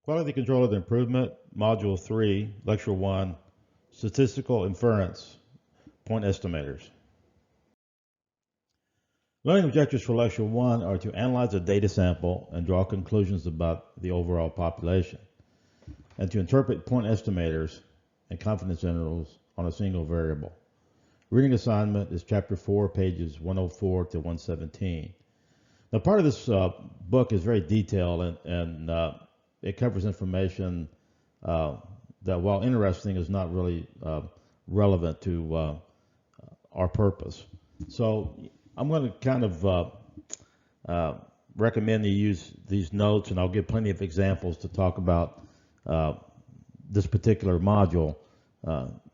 Quality Control of the Improvement, Module 3, Lecture 1, Statistical Inference, Point Estimators. Learning objectives for Lecture 1 are to analyze a data sample and draw conclusions about the overall population, and to interpret point estimators and confidence intervals on a single variable. Reading assignment is Chapter 4, pages 104 to 117. Now, part of this book is very detailed, and it covers information that, while interesting, is not really relevant to our purpose. So I'm going to kind of recommend you use these notes, and I'll give plenty of examples to talk about this particular module.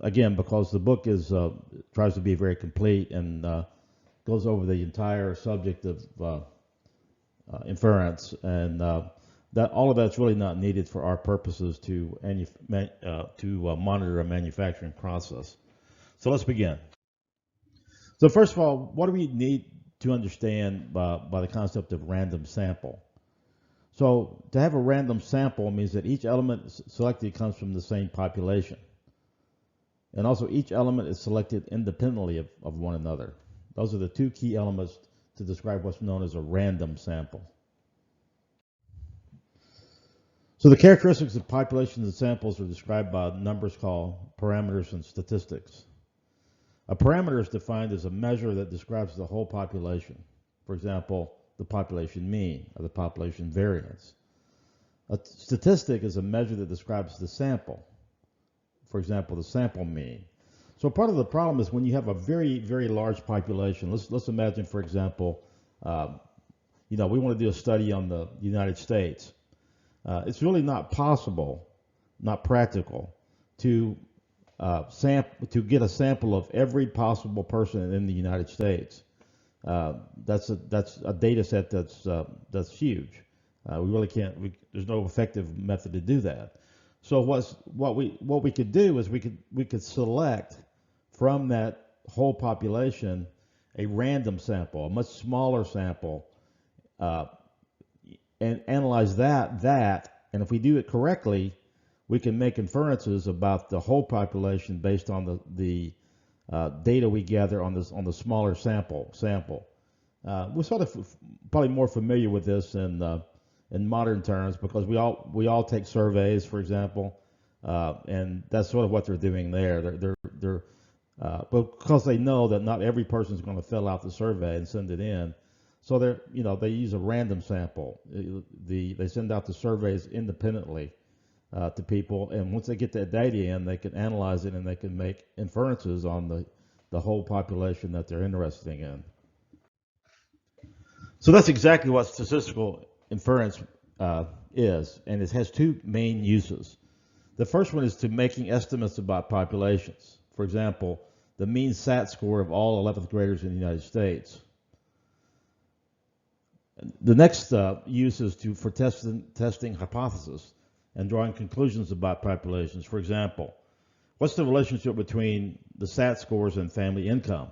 Again, because the book tries to be very complete and goes over the entire subject of inference, and that all of that's really not needed for our purposes to monitor a manufacturing process. So let's begin. So first of all, what do we need to understand by the concept of random sample? So to have a random sample means that each element selected comes from the same population. And also each element is selected independently of one another. Those are the two key elements to describe what's known as a random sample. So the characteristics of populations and samples are described by numbers called parameters and statistics. A parameter is defined as a measure that describes the whole population. For example, the population mean or the population variance. A statistic is a measure that describes the sample. For example, the sample mean. So part of the problem is when you have a very, very large population. Let's imagine, for example, we want to do a study on the United States. It's really not possible, not practical, to get a sample of every possible person in the United States. That's a data set that's huge. We really can't. There's no effective method to do that. So what we could do is we could select from that whole population a random sample, a much smaller sample, and analyze that. And if we do it correctly, we can make inferences about the whole population based on the data we gather on the smaller sample. We're sort of probably more familiar with this in modern terms because we all take surveys, for example, and that's sort of what they're doing there. Because they know that not every person is going to fill out the survey and send it in, so they use a random sample. They send out the surveys independently to people, and once they get that data in, they can analyze it and they can make inferences on the whole population that they're interested in. So that's exactly what statistical inference is, and it has two main uses. The first one is to making estimates about populations. For example, the mean SAT score of all 11th graders in the United States. The next use is for testing hypotheses and drawing conclusions about populations. For example, what's the relationship between the SAT scores and family income?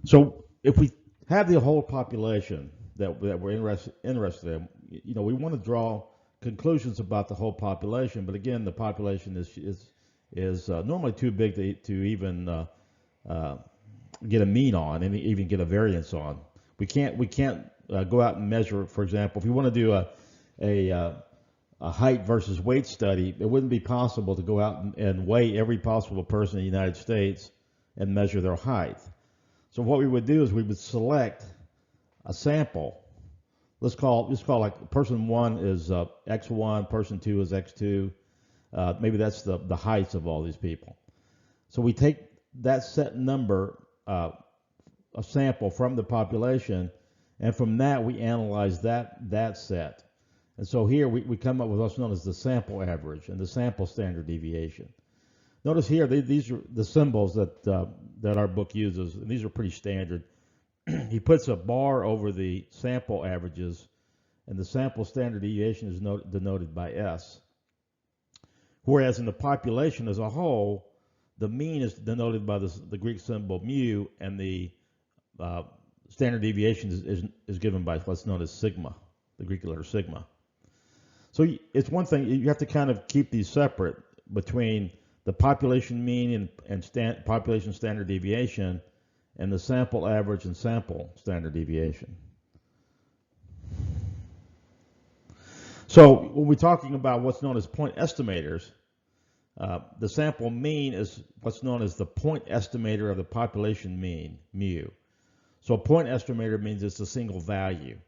So if we have the whole population that we're interested in, we want to draw conclusions about the whole population. But again, the population is normally too big to even get a mean on and even get a variance on. We can't go out and measure. For example, if you want to do a height versus weight study, it wouldn't be possible to go out and weigh every possible person in the United States and measure their height. So what we would do is we would select a sample. Let's call like person 1 is X1, person 2 is X2. Maybe that's the heights of all these people. So we take that set number, a sample from the population, and from that we analyze that set. And so here we come up with what's known as the sample average and the sample standard deviation. Notice here, these are the symbols that our book uses, and these are pretty standard. He puts a bar over the sample averages, and the sample standard deviation is denoted by S. Whereas in the population as a whole, the mean is denoted by the Greek symbol mu, and the standard deviation is given by what's known as sigma. the Greek letter sigma. So it's one thing, you have to kind of keep these separate between the population mean and population standard deviation and the sample average and sample standard deviation. So when we're talking about what's known as point estimators, the sample mean is what's known as the point estimator of the population mean, mu. So a point estimator means it's a single value.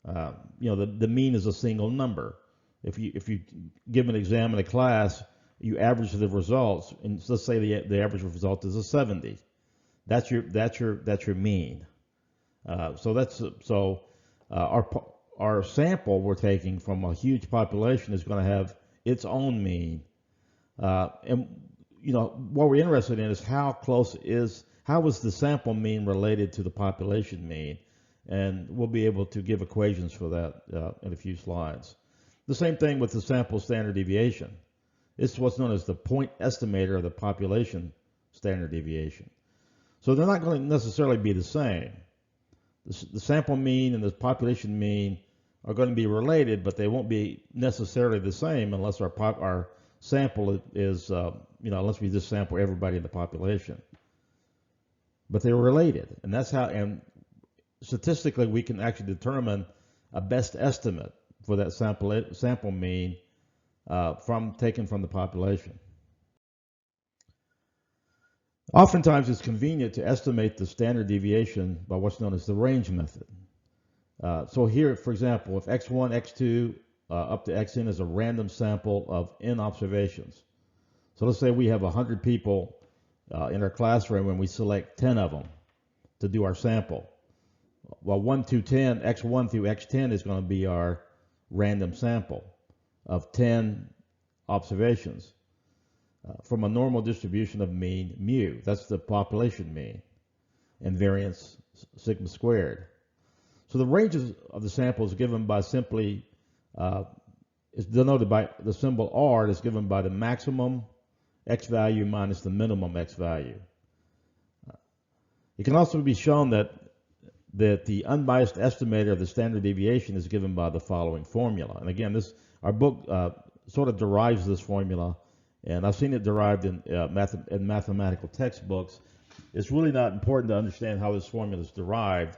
The mean is a single number. If you give an exam in a class, you average the results, and let's say the average result is a 70. That's your mean. Our sample we're taking from a huge population is going to have its own mean. And what we're interested in is how is the sample mean related to the population mean, and we'll be able to give equations for that in a few slides. The same thing with the sample standard deviation. It's what's known as the point estimator of the population standard deviation. So they're not going to necessarily be the same. The sample mean and the population mean are going to be related, but they won't be necessarily the same unless our sample is, unless we just sample everybody in the population. But they're related, and that's how, and statistically we can actually determine a best estimate for that sample mean taken from the population. Oftentimes it's convenient to estimate the standard deviation by what's known as the range method. So here, for example, if x1, x2, up to xn is a random sample of n observations. So let's say we have 100 people in our classroom and we select 10 of them to do our sample. Well, 1 through 10, x1 through x10 is going to be our random sample of 10 observations from a normal distribution of mean mu. That's the population mean, and variance sigma squared. So the ranges of the sample is given by simply, is denoted by the symbol R, is given by the maximum x value minus the minimum x value. It can also be shown that the unbiased estimator of the standard deviation is given by the following formula. And again, our book sort of derives this formula, and I've seen it derived in mathematical textbooks. It's really not important to understand how this formula is derived.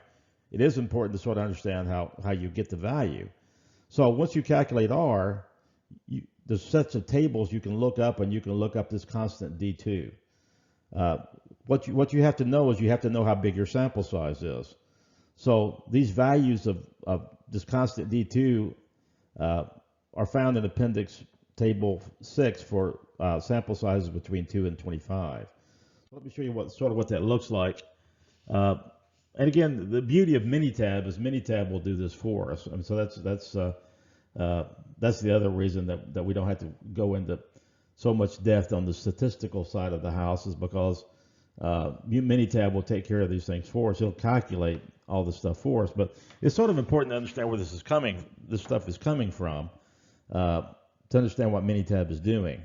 It is important to sort of understand how you get the value. So once you calculate R, there's sets of tables you can look up, and you can look up this constant D2. What you have to know is you have to know how big your sample size is. So these values of this constant D2 are found in Appendix Table 6 for sample sizes between 2 and 25. So let me show you what that looks like. And again, the beauty of Minitab is Minitab will do this for us. And so that's the other reason that we don't have to go into so much depth on the statistical side of the house, is because Minitab will take care of these things for us. It'll calculate all this stuff for us. But it's sort of important to understand where this stuff is coming from, to understand what Minitab is doing.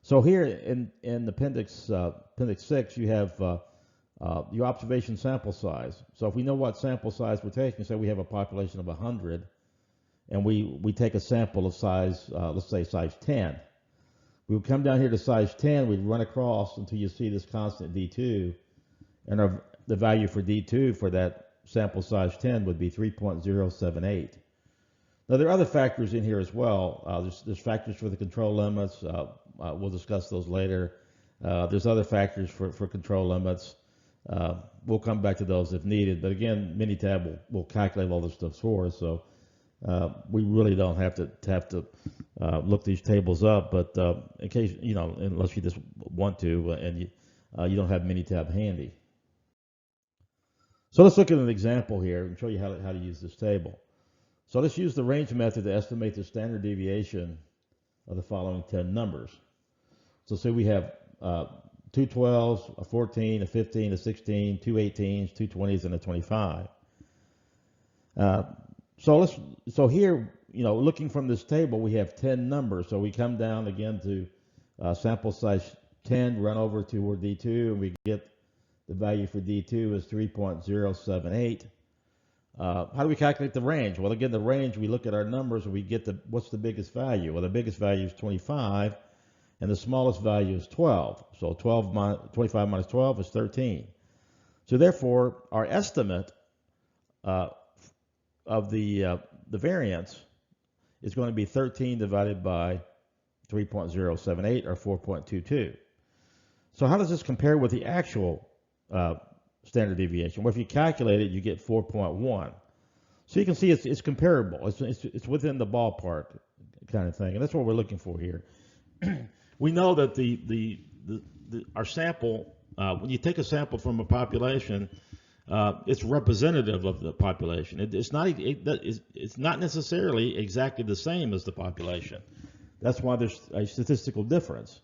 So here in Appendix 6, you have your observation sample size. So if we know what sample size we're taking, say we have a population of 100, and we take a sample of size, let's say size 10. We would come down here to size 10, we'd run across until you see this constant D2, and the value for D2 for that sample size 10 would be 3.078. Now there are other factors in here as well. There's factors for the control limits. We'll discuss those later. There's other factors for control limits. We'll come back to those if needed. But again, Minitab will calculate all this stuff for us. So we really don't have to look these tables up. But in case, unless you just want to, and you don't have Minitab handy. So let's look at an example here and show you how to use this table. So let's use the range method to estimate the standard deviation of the following 10 numbers. So say we have 2 12s, a 14, a 15, a 16, 2 18s, 2 20s, and a 25. So here, looking from this table, we have 10 numbers. So we come down again to sample size 10, run over to our D2, and we get the value for D2 is 3.078. How do we calculate the range? Well, again, the range, we look at our numbers and we get what's the biggest value? Well, the biggest value is 25 and the smallest value is 12. So 25 minus 12 is 13. So therefore, our estimate uh, of the variance is going to be 13 divided by 3.078 or 4.22. So how does this compare with the actual standard deviation? Well, if you calculate it, you get 4.1. So you can see it's comparable. It's within the ballpark kind of thing, and that's what we're looking for here. We know that our sample, when you take a sample from a population, it's representative of the population. It's not necessarily exactly the same as the population. That's why there's a statistical difference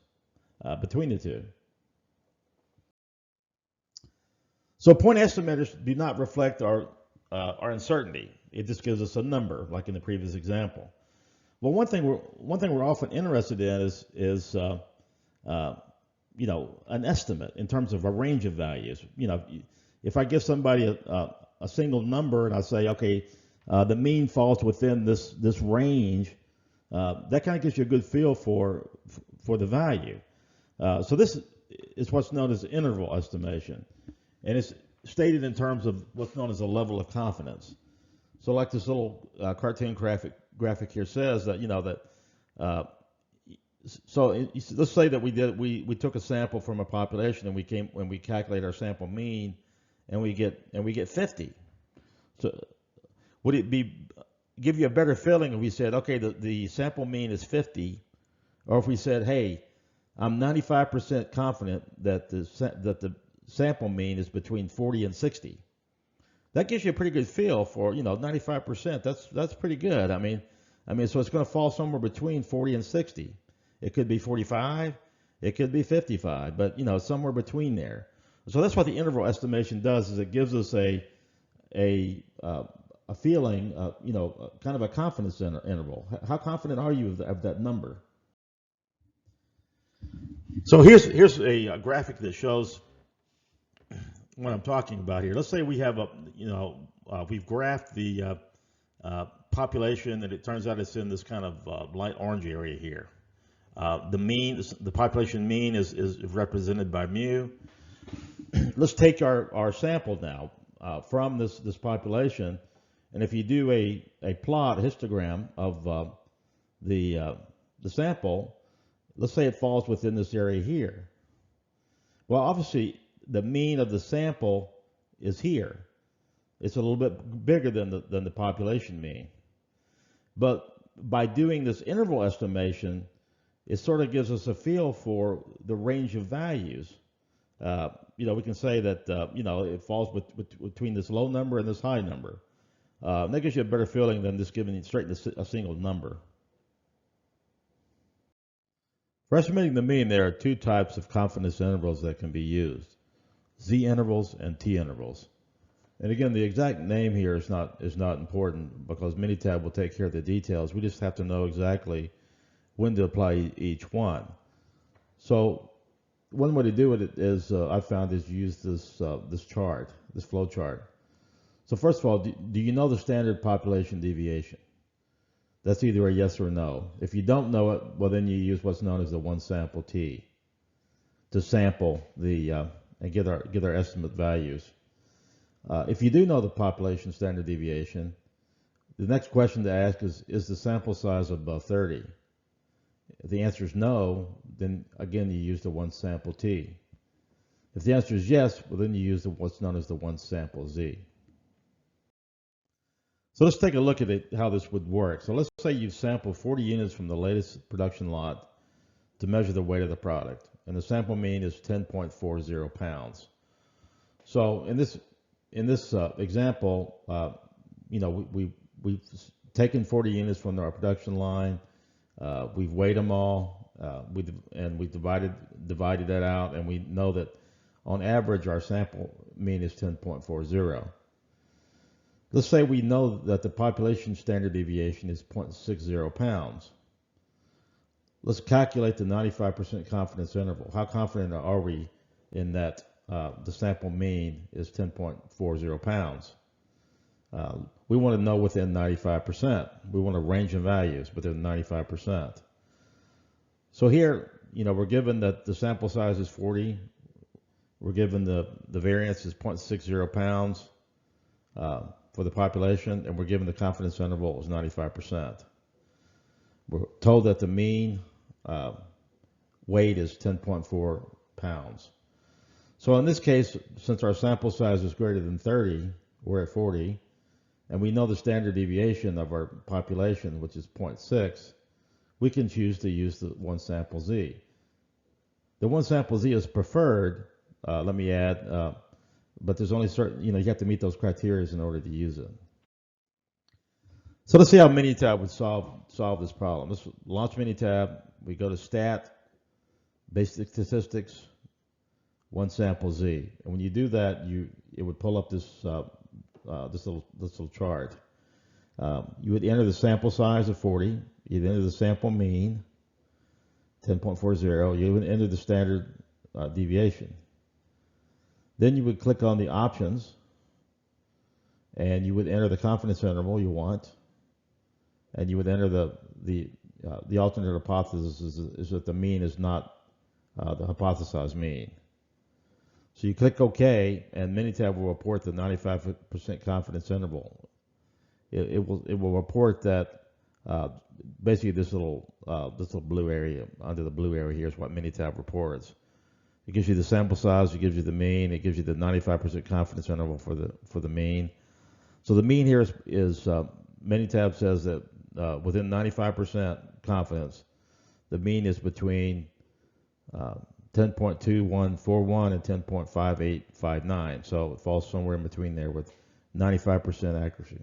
between the two. So point estimators do not reflect our uncertainty. It just gives us a number, like in the previous example. Well, one thing we're often interested in is an estimate in terms of a range of values. If I give somebody a single number and I say, okay, the mean falls within this range, that kind of gives you a good feel for the value. So this is what's known as interval estimation, and it's stated in terms of what's known as a level of confidence. So like this little cartoon graphic here says that so let's say that we took a sample from a population and we calculate our sample mean and we get 50. So would it give you a better feeling if we said, okay, the sample mean is 50, or if we said, hey, I'm 95% confident that the sample mean is between 40 and 60. That gives you a pretty good feel for 95%. That's pretty good. I mean, so it's going to fall somewhere between 40 and 60. It could be 45, it could be 55, but somewhere between there. So that's what the interval estimation does, is it gives us a feeling, kind of a confidence interval. How confident are you of that number? So here's a graphic that shows what I'm talking about here. Let's say we have we've graphed the population, and it turns out it's in this kind of light orange area here. The population mean is represented by mu. Let's take our sample now from this population, and if you do a plot, a histogram of the sample, let's say it falls within this area here. Well, obviously the mean of the sample is here. It's a little bit bigger than the population mean. But by doing this interval estimation, it sort of gives us a feel for the range of values. We can say that it falls between this low number and this high number. That gives you a better feeling than just giving straight a single number. For estimating the mean, there are two types of confidence intervals that can be used: Z intervals and T intervals. And again, the exact name here is not important, because Minitab will take care of the details. We just have to know exactly when to apply each one. So one way to do it is, I found, is use this chart, this flow chart. So first of all, do you know the standard population deviation? That's either a yes or no. If you don't know it, well, then you use what's known as the one sample T to sample and get our estimate values. If you do know the population standard deviation, the next question to ask is the sample size above 30? If the answer is no, then again you use the one sample T. If the answer is yes, well, then you use what's known as the one sample Z. So let's take a look at how this would work. So let's say you've sampled 40 units from the latest production lot to measure the weight of the product, and the sample mean is 10.40 pounds. So in this example, we've taken 40 units from our production line. We've weighed them all, and we divided that out, and we know that on average our sample mean is 10.40. Let's say we know that the population standard deviation is 0.60 pounds. Let's calculate the 95% confidence interval. How confident are we in that the sample mean is 10.40 pounds? We want to know within 95%. We want a range of values within 95%. So here, we're given that the sample size is 40. We're given the variance is 0.60 pounds for the population, and we're given the confidence interval is 95%. We're told that the mean weight is 10.4 pounds. So in this case, since our sample size is greater than 30, we're at 40, and we know the standard deviation of our population, which is 0.6, we can choose to use the one sample Z. The one sample Z is preferred, let me add, but there's only certain, you have to meet those criteria in order to use it. So let's see how Minitab would solve this problem. Let's launch Minitab. We go to Stat, Basic Statistics, one sample Z. And when you do that, it would pull up this little chart. You would enter the sample size of 40. You'd enter the sample mean, 10.40. You would enter the standard deviation. Then you would click on the options, and you would enter the confidence interval you want, and you would enter the alternate hypothesis is that the mean is not the hypothesized mean. So you click OK, and Minitab will report the 95% confidence interval. It will report that basically this little blue area under the blue area here is what Minitab reports. It gives you the sample size, it gives you the mean, it gives you the 95% confidence interval for the mean. So the mean here is Minitab says that within 95% confidence, the mean is between 10.2141 and 10.5859. So it falls somewhere in between there with 95% accuracy.